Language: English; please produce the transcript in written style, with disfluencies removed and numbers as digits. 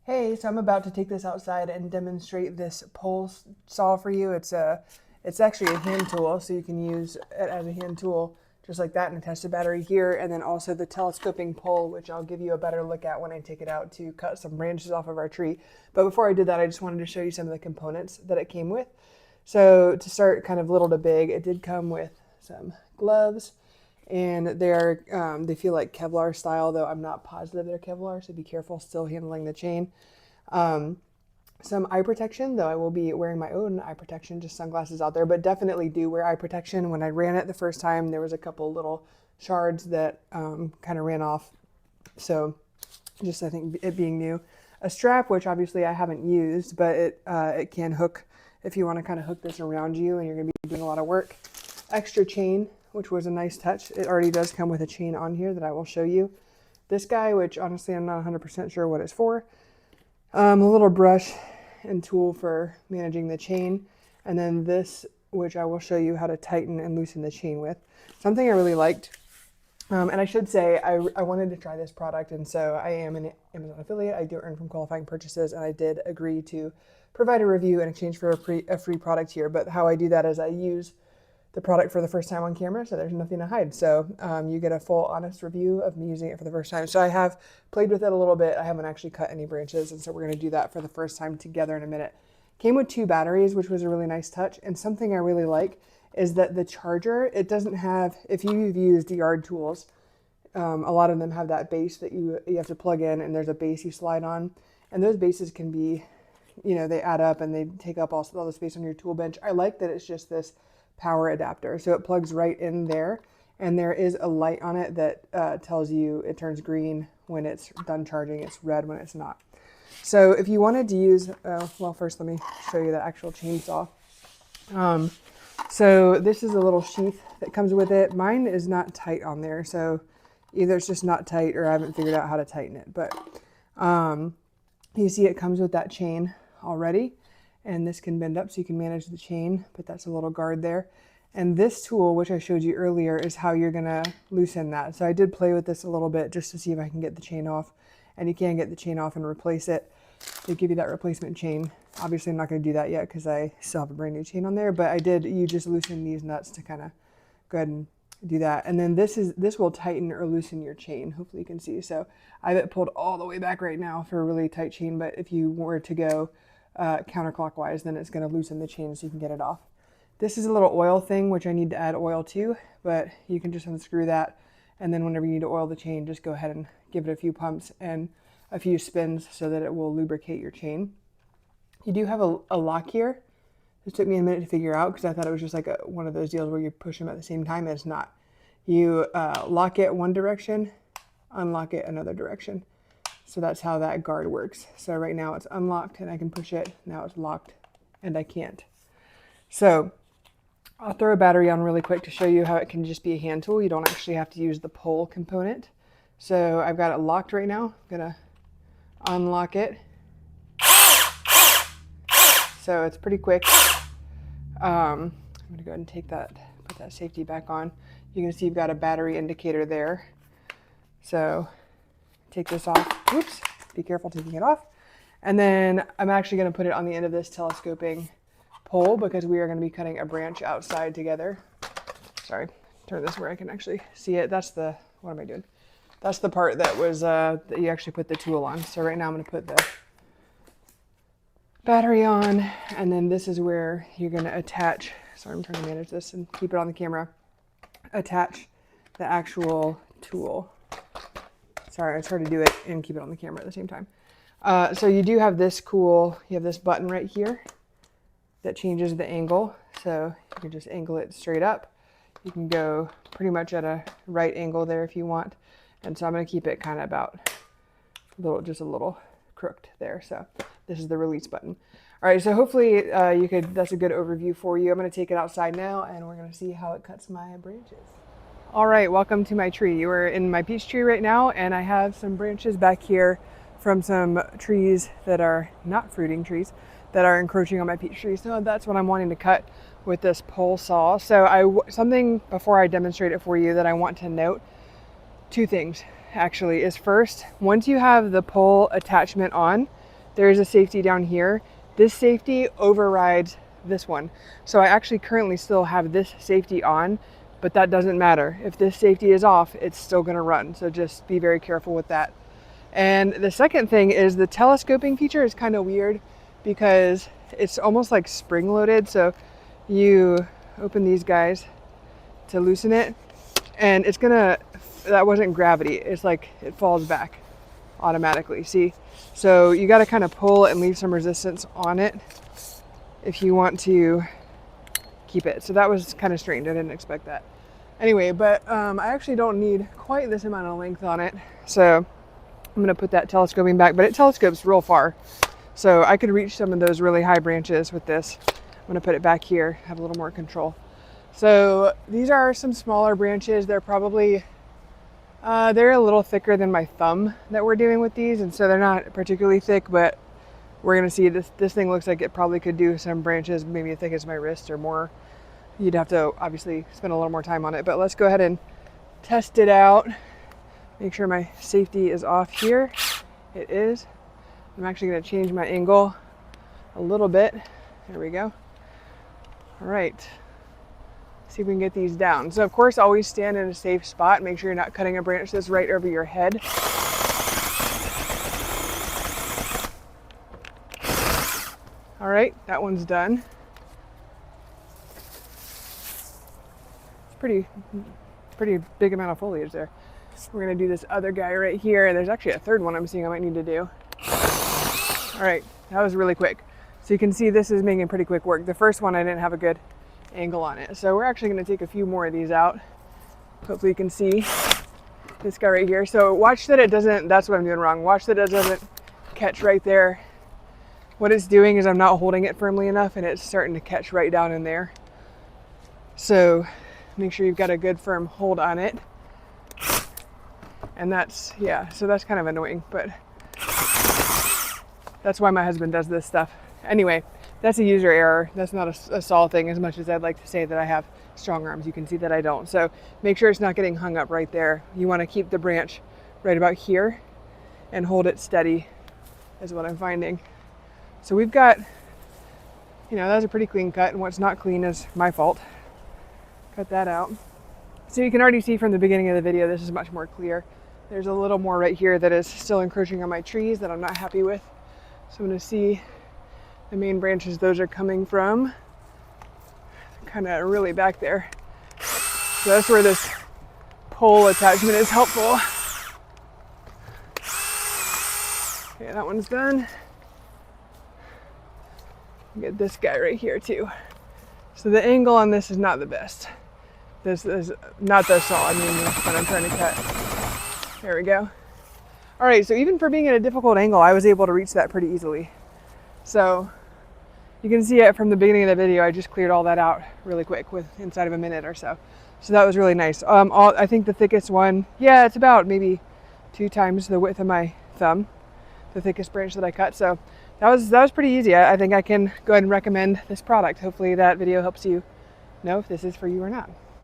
Hey, so I'm about to take this outside and demonstrate this pole saw for you. It's actually a hand tool, so you can use it as a hand tool just like that and attach the battery here, and then also the telescoping pole, which I'll give you a better look at when I take it out to cut some branches off of our tree. But before I did that, I just wanted to show you some of the components that it came with. So to start kind of little to big, it did come with some gloves, and they feel like Kevlar style, though I'm not positive they're Kevlar, so be careful still handling the chain. Um, some eye protection, though I will be wearing my own eye protection, just sunglasses out there, but definitely do wear eye protection. When I ran it the first time, there was a couple little shards that kind of ran off. So just I think it being new. A strap, which obviously I haven't used, but it can hook if you want to kind of hook this around you and you're going to be doing a lot of work. Extra chain, which was a nice touch. It already does come with a chain on here that I will show you. This guy, which honestly I'm not 100% sure what it's for. A little brush and tool for managing the chain. And then this, which I will show you how to tighten and loosen the chain with. Something I really liked. And I should say, I wanted to try this product, and so I am an Amazon affiliate. I do earn from qualifying purchases, and I did agree to provide a review in exchange for a free product here. But how I do that is I use the product for the first time on camera, so there's nothing to hide. So you get a full honest review of me using it for the first time. So I have played with it a little bit. I haven't actually cut any branches, and so we're gonna do that for the first time together in a minute. Came with 2 batteries, which was a really nice touch. And something I really like is that the charger, it doesn't have, if you've used yard tools, a lot of them have that base that you have to plug in, and there's a base you slide on. And those bases can be, they add up and they take up all the space on your tool bench. I like that it's just this power adapter. So it plugs right in there, and there is a light on it that tells you it turns green when it's done charging. It's red when it's not. So if you wanted to use, well, first let me show you the actual chainsaw. So this is a little sheath that comes with it. Mine is not tight on there, so either it's just not tight or I haven't figured out how to tighten it. But you see it comes with that chain already, and this can bend up so you can manage the chain, but that's a little guard there. And this tool, which I showed you earlier, is how you're gonna loosen that. So I did play with this a little bit just to see if I can get the chain off, and you can get the chain off and replace it. They give you that replacement chain. Obviously I'm not gonna do that yet because I still have a brand new chain on there, but you just loosen these nuts to kind of go ahead and do that. And then this will tighten or loosen your chain. Hopefully you can see. So I have it pulled all the way back right now for a really tight chain, but if you were to go counterclockwise, then it's going to loosen the chain so you can get it off. This is a little oil thing, which I need to add oil to, but you can just unscrew that. And then whenever you need to oil the chain, just go ahead and give it a few pumps and a few spins so that it will lubricate your chain. You do have a lock here. This took me a minute to figure out because I thought it was just like one of those deals where you push them at the same time, and it's not. You lock it one direction, unlock it another direction. So that's how that guard works. So right now it's unlocked and I can push it. Now it's locked and I can't. So I'll throw a battery on really quick to show you how it can just be a hand tool. You don't actually have to use the pole component. So I've got it locked right now. I'm gonna unlock it. So it's pretty quick. I'm gonna go ahead and put that safety back on. You can see you've got a battery indicator there. So take this off. Oops, be careful taking it off. And then I'm actually going to put it on the end of this telescoping pole because we are going to be cutting a branch outside together. Sorry, turn this where I can actually see it. What am I doing? That's the part that was, that you actually put the tool on. So right now I'm going to put the battery on, and then this is where you're going to attach, sorry, I'm trying to manage this and keep it on the camera, attach the actual tool. Sorry, I tried to do it and keep it on the camera at the same time. So you do have this you have this button right here that changes the angle. So you can just angle it straight up. You can go pretty much at a right angle there if you want. And so I'm gonna keep it kind of about just a little crooked there. So this is the release button. All right, so hopefully that's a good overview for you. I'm gonna take it outside now and we're gonna see how it cuts my branches. All right, welcome to my tree. You are in my peach tree right now, and I have some branches back here from some trees that are not fruiting trees that are encroaching on my peach tree. So that's what I'm wanting to cut with this pole saw. So something before I demonstrate it for you that I want to note, 2 things actually, is first, once you have the pole attachment on, there is a safety down here. This safety overrides this one. So I actually currently still have this safety on, but that doesn't matter. If this safety is off, it's still gonna run. So just be very careful with that. And the second thing is the telescoping feature is kind of weird because it's almost like spring loaded. So you open these guys to loosen it, and it's gonna, that wasn't gravity, it's like it falls back automatically, see? So you got to kind of pull and leave some resistance on it if you want to keep it. So that was kind of strange, I didn't expect that. Anyway, but I actually don't need quite this amount of length on it, so I'm gonna put that telescoping back, but it telescopes real far, so I could reach some of those really high branches with this. I'm gonna put it back here, have a little more control. So these are some smaller branches. They're probably, they're a little thicker than my thumb that we're doing with these, and so they're not particularly thick, but we're gonna see this thing looks like it probably could do some branches, maybe as thick as my wrist or more. You'd have to obviously spend a little more time on it, but let's go ahead and test it out. Make sure my safety is off here. It is. I'm actually gonna change my angle a little bit. There we go. All right, see if we can get these down. So of course, always stand in a safe spot. Make sure you're not cutting a branch that's right over your head. All right, that one's done. It's pretty big amount of foliage there. We're gonna do this other guy right here. There's actually a third one I'm seeing I might need to do. All right, that was really quick. So you can see this is making pretty quick work. The first one I didn't have a good angle on it. So we're actually gonna take a few more of these out. Hopefully you can see this guy right here. So watch that it doesn't, that's what I'm doing wrong. Watch that it doesn't catch right there. What it's doing is I'm not holding it firmly enough and it's starting to catch right down in there. So make sure you've got a good firm hold on it. And that's, yeah, so that's kind of annoying, but that's why my husband does this stuff. Anyway, that's a user error. That's not a Saul thing, as much as I'd like to say that I have strong arms. You can see that I don't. So make sure it's not getting hung up right there. You want to keep the branch right about here and hold it steady is what I'm finding. So we've got, you know, that was a pretty clean cut, and what's not clean is my fault. Cut that out. So you can already see from the beginning of the video, this is much more clear. There's a little more right here that is still encroaching on my trees that I'm not happy with. So I'm going to see the main branches those are coming from, kind of really back there. So that's where this pole attachment is helpful. Okay, that one's done. Get this guy right here too. So the angle on this is not the best. This is not the saw, I mean what I'm trying to cut. There we go. All right, so even for being at a difficult angle, I was able to reach that pretty easily. So you can see it from the beginning of the video, I just cleared all that out really quick with inside of a minute or so. So that was really nice. I think the thickest one, yeah, it's about maybe 2 times the width of my thumb, the thickest branch that I cut. So that was pretty easy. I think I can go ahead and recommend this product. Hopefully that video helps you know if this is for you or not.